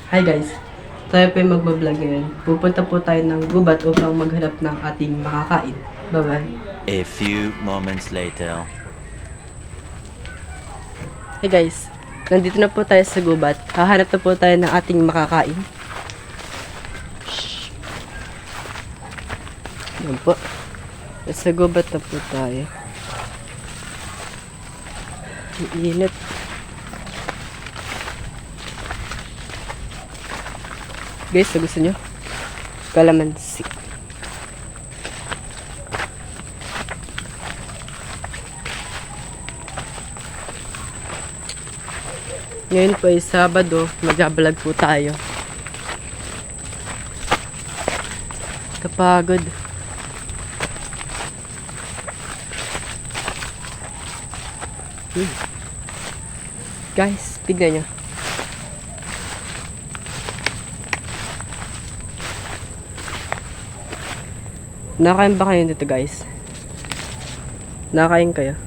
Hi guys! Tayo po yung magbablog ngayon. Pupunta po tayo ng gubat upang maghanap ng ating makakain. Bye-bye! A few moments later. Hey guys! Nandito na po tayo sa gubat. Hahanap na po tayo ng ating makakain. Shhh! Yan po. Sa gubat na po tayo. Ang init. Guys, gusto nyo? Kalamansi. Ngayon po ay Sabado. Mag-vlog po tayo. Kapagod. Guys, tignan nyo. Nakakain ba kayo dito guys? Nakakain kayo?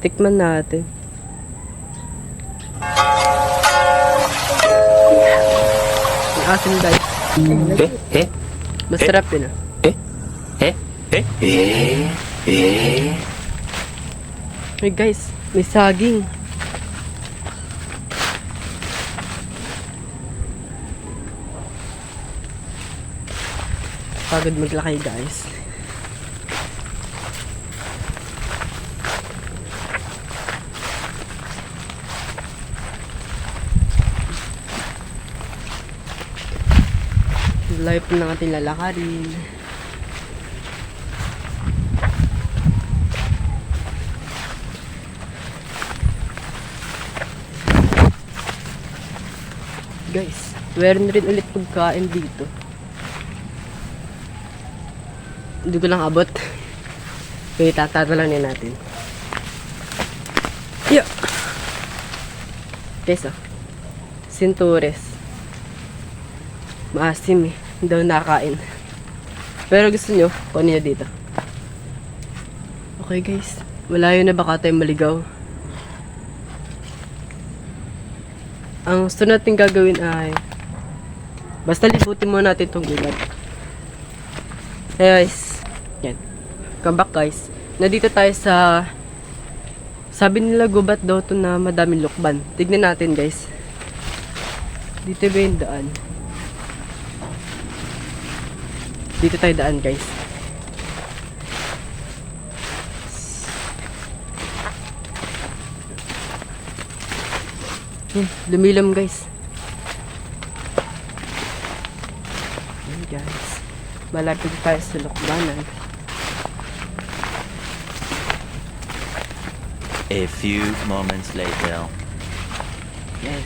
Tikman natin. Ang asin guys. Masarap yun ah. Hey guys, may saging. Pagod maglakay guys. Layo po ng ating lalakarin. Guys, meron rin ulit pagkain dito. Hindi ko lang abot. Kaya tatatalan natin. Yeah. Guys, oh. Sintures. Maasim eh. Hindi daw nakain. Pero gusto nyo, kunin nyo dito. Okay guys. Malayo na baka tayo maligaw. Ang gusto natin gagawin ay basta libutin muna natin itong gubat. Hey guys. Yan. Come back guys. Nandito tayo sa sabi nila gubat daw to na madaming lukban. Tignan natin guys. Dito ba yung daan? Dito tayo daan guys. Lumilam guys. Yan guys. Malapit tayo sa lukbanan. A few moments later. Yes.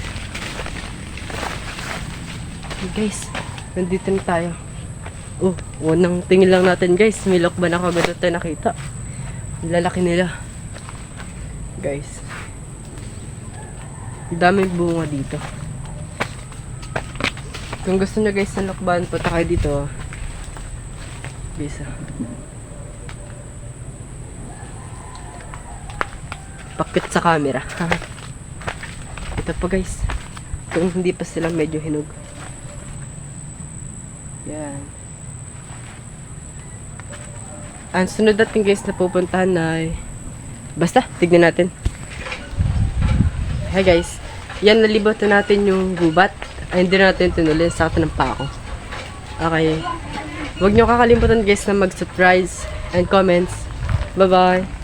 Hey guys, nandito na tayo. Oh, unang tingin lang natin guys. May lukban ako agad tayo nakita. Lalaki nila. Guys. Daming bunga dito. Kung gusto nyo guys ng lukban, punta kayo dito. Bisa. Pakit sa camera. Ito pa guys. Kung hindi pa sila medyo hinog. Yan. Ang sunod natin guys na pupuntahan ay basta, tignan natin. Hi guys. Yan, nalibot na natin yung gubat. Ay, hindi natin tinuli. Sakto ng pa ako. Okay. Huwag nyo kakalimutan guys na mag-subscribe and comments. Bye-bye.